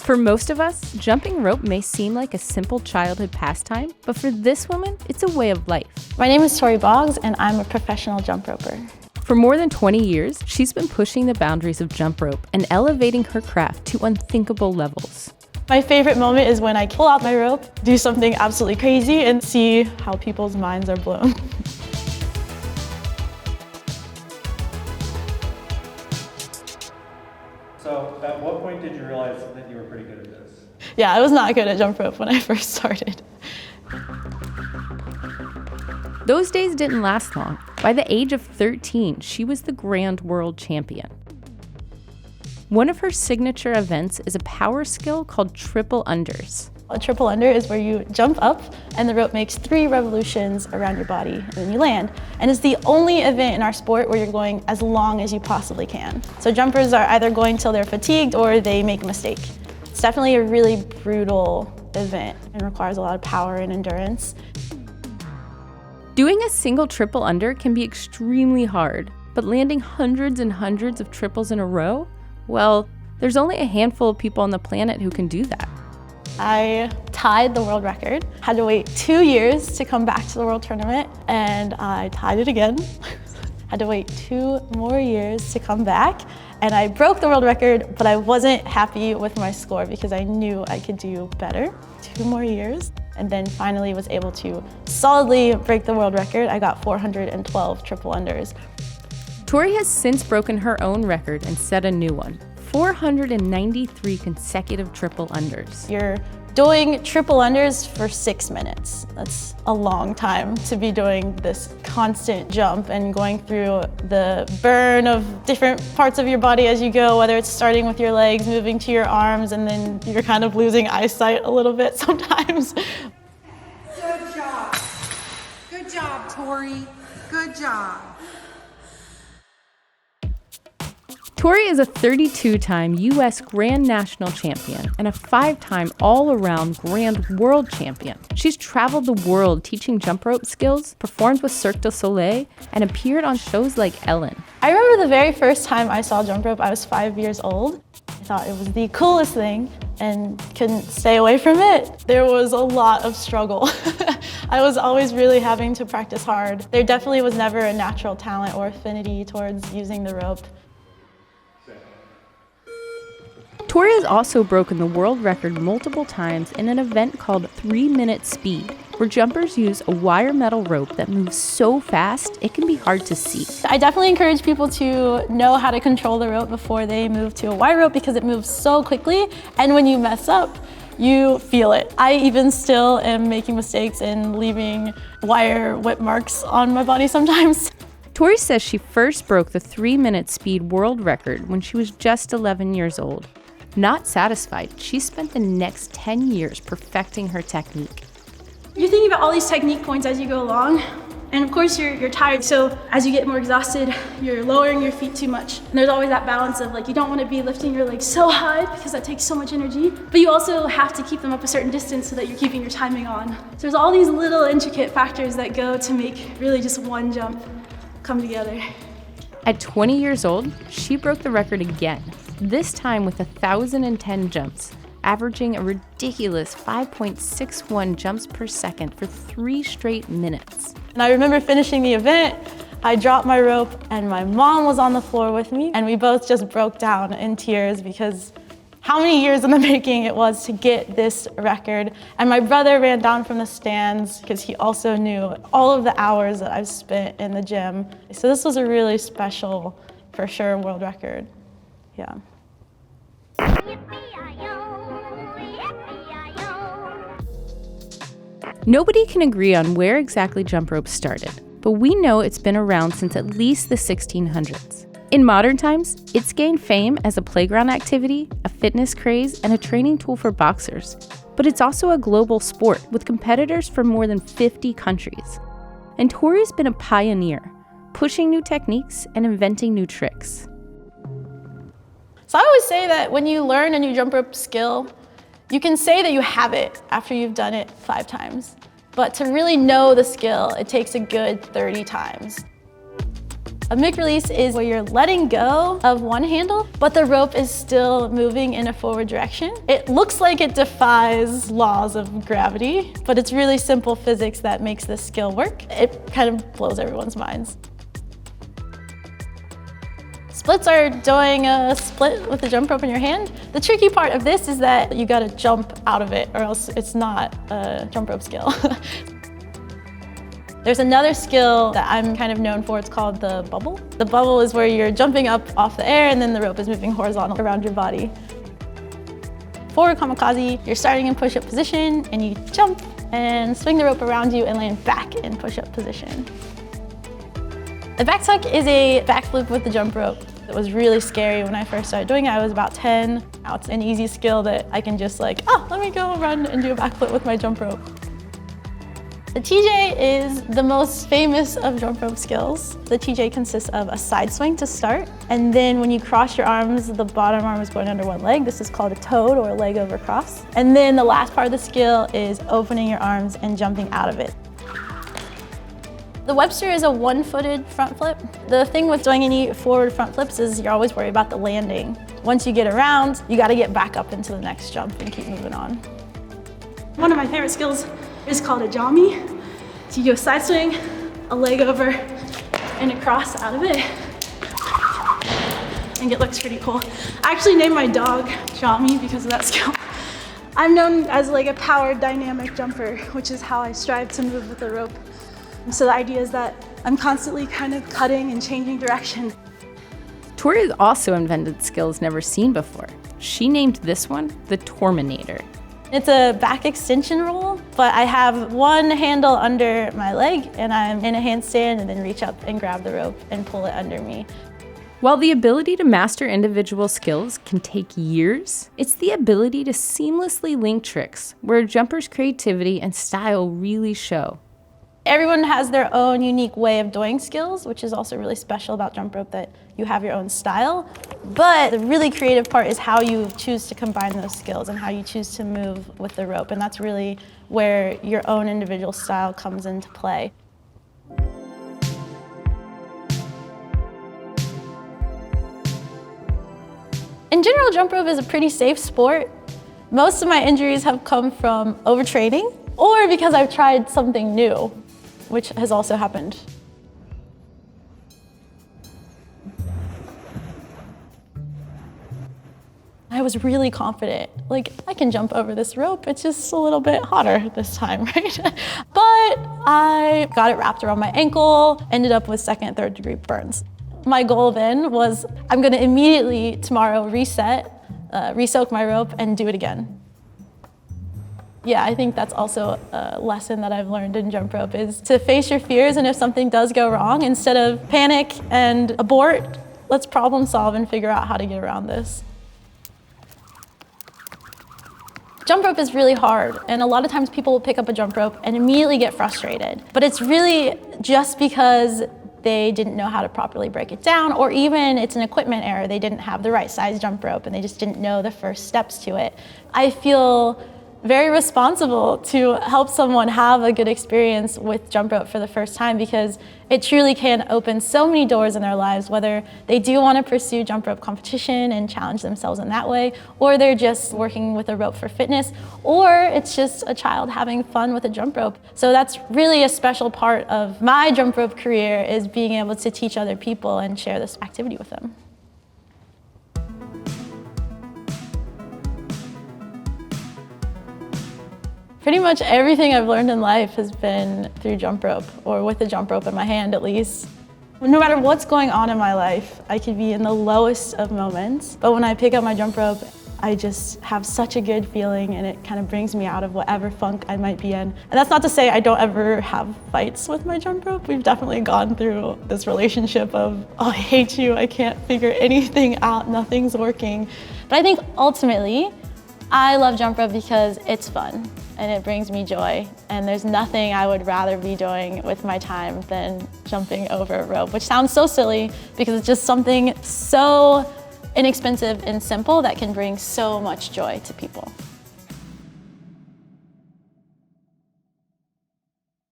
For most of us, jumping rope may seem like a simple childhood pastime, but for this woman, it's a way of life. My name is Tori Boggs, and I'm a professional jump roper. For more than 20 years, she's been pushing the boundaries of jump rope and elevating her craft to unthinkable levels. My favorite moment is when I pull out my rope, do something absolutely crazy, and see how people's minds are blown. So at what point did you realize that you were pretty good at this? Yeah, I was not good at jump rope when I first started. Those days didn't last long. By the age of 13, she was the grand world champion. One of her signature events is a power skill called triple unders. A triple under is where you jump up and the rope makes 3 revolutions around your body and then you land. And it's the only event in our sport where you're going as long as you possibly can. So jumpers are either going till they're fatigued or they make a mistake. It's definitely a really brutal event and requires a lot of power and endurance. Doing a single triple under can be extremely hard, but landing hundreds and hundreds of triples in a row? Well, there's only a handful of people on the planet who can do that. I tied the world record, had to wait 2 years to come back to the world tournament, and I tied it again. Had to wait 2 more years to come back, and I broke the world record, but I wasn't happy with my score because I knew I could do better. 2 more years, and then finally was able to solidly break the world record. I got 412 triple unders. Tori has since broken her own record and set a new one, 493 consecutive triple unders. You're doing triple unders for 6 minutes. That's a long time to be doing this constant jump and going through the burn of different parts of your body as you go, whether it's starting with your legs, moving to your arms, and then you're kind of losing eyesight a little bit sometimes. Good job. Good job, Tori. Good job. Tori is a 32-time U.S. Grand National Champion and a 5-time all-around Grand World Champion. She's traveled the world teaching jump rope skills, performed with Cirque du Soleil, and appeared on shows like Ellen. I remember the very first time I saw jump rope, I was 5 years old. I thought it was the coolest thing and couldn't stay away from it. There was a lot of struggle. I was always really having to practice hard. There definitely was never a natural talent or affinity towards using the rope. Tori has also broken the world record multiple times in an event called 3-minute speed, where jumpers use a wire metal rope that moves so fast it can be hard to see. I definitely encourage people to know how to control the rope before they move to a wire rope because it moves so quickly, and when you mess up, you feel it. I even still am making mistakes and leaving wire whip marks on my body sometimes. Tori says she first broke the 3-minute speed world record when she was just 11 years old. Not satisfied, she spent the next 10 years perfecting her technique. You're thinking about all these technique points as you go along, and of course you're tired, so as you get more exhausted, you're lowering your feet too much. And there's always that balance of you don't want to be lifting your legs so high because that takes so much energy, but you also have to keep them up a certain distance so that you're keeping your timing on. So there's all these little intricate factors that go to make really just one jump come together. At 20 years old, she broke the record again, this time with 1,010 jumps, averaging a ridiculous 5.61 jumps per second for 3 straight minutes. And I remember finishing the event, I dropped my rope and my mom was on the floor with me, and we both just broke down in tears because how many years in the making it was to get this record. And my brother ran down from the stands because he also knew all of the hours that I've spent in the gym. So this was a really special, for sure, world record. Yeah. Nobody can agree on where exactly jump rope started, but we know it's been around since at least the 1600s. In modern times, it's gained fame as a playground activity, a fitness craze, and a training tool for boxers. But it's also a global sport with competitors from more than 50 countries. And Tori's been a pioneer, pushing new techniques and inventing new tricks. So I always say that when you learn a new jump rope skill, you can say that you have it after you've done it 5 times. But to really know the skill, it takes a good 30 times. A mick release is where you're letting go of one handle, but the rope is still moving in a forward direction. It looks like it defies laws of gravity, but it's really simple physics that makes this skill work. It kind of blows everyone's minds. Splits are doing a split with the jump rope in your hand. The tricky part of this is that you gotta jump out of it or else it's not a jump rope skill. There's another skill that I'm kind of known for, it's called the bubble. The bubble is where you're jumping up off the air and then the rope is moving horizontal around your body. For kamikaze, you're starting in push-up position and you jump and swing the rope around you and land back in push-up position. The back tuck is a backflip with the jump rope. It was really scary when I first started doing it. I was about 10. Now it's an easy skill that I can just let me go run and do a backflip with my jump rope. The TJ is the most famous of jump rope skills. The TJ consists of a side swing to start, and then when you cross your arms, the bottom arm is going under one leg. This is called a toad or a leg over cross. And then the last part of the skill is opening your arms and jumping out of it. The Webster is a one-footed front flip. The thing with doing any forward front flips is you're always worried about the landing. Once you get around, you gotta get back up into the next jump and keep moving on. One of my favorite skills is called a jami. So you do a side swing, a leg over, and a cross out of it. And it looks pretty cool. I actually named my dog Jami because of that skill. I'm known as like a power dynamic jumper, which is how I strive to move with the rope. So the idea is that I'm constantly kind of cutting and changing direction. Tori has also invented skills never seen before. She named this one the Torminator. It's a back extension roll, but I have one handle under my leg and I'm in a handstand and then reach up and grab the rope and pull it under me. While the ability to master individual skills can take years, it's the ability to seamlessly link tricks where a jumper's creativity and style really show. Everyone has their own unique way of doing skills, which is also really special about jump rope, that you have your own style. But the really creative part is how you choose to combine those skills and how you choose to move with the rope. And that's really where your own individual style comes into play. In general, jump rope is a pretty safe sport. Most of my injuries have come from overtraining or because I've tried something new, which has also happened. I was really confident, like I can jump over this rope, it's just a little bit hotter this time, right? But I got it wrapped around my ankle, ended up with second and third degree burns. My goal then was I'm gonna immediately tomorrow reset, re-soak my rope and do it again. Yeah, I think that's also a lesson that I've learned in jump rope is to face your fears, and if something does go wrong, instead of panic and abort, let's problem solve and figure out how to get around this. Jump rope is really hard, and a lot of times people will pick up a jump rope and immediately get frustrated. But it's really just because they didn't know how to properly break it down, or even it's an equipment error. They didn't have the right size jump rope and they just didn't know the first steps to it. I feel very responsible to help someone have a good experience with jump rope for the first time, because it truly can open so many doors in their lives, whether they do want to pursue jump rope competition and challenge themselves in that way, or they're just working with a rope for fitness, or it's just a child having fun with a jump rope. So that's really a special part of my jump rope career, is being able to teach other people and share this activity with them. Pretty much everything I've learned in life has been through jump rope, or with a jump rope in my hand at least. No matter what's going on in my life, I could be in the lowest of moments, but when I pick up my jump rope, I just have such a good feeling, and it kind of brings me out of whatever funk I might be in. And that's not to say I don't ever have fights with my jump rope. We've definitely gone through this relationship of, oh, I hate you, I can't figure anything out, nothing's working. But I think ultimately, I love jump rope because it's fun and it brings me joy, and there's nothing I would rather be doing with my time than jumping over a rope, which sounds so silly because it's just something so inexpensive and simple that can bring so much joy to people.